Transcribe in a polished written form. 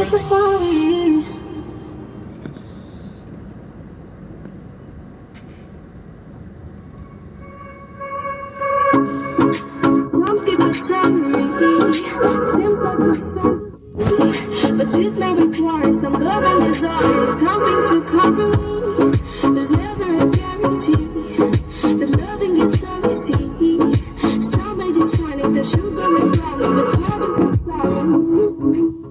a safari. Some people tell me seems like a fantasy, but it may require some love and desire, something to cover me. There's never a guarantee that loving is so easy. Some may define it as sugar and promise, but it's hard to sustain.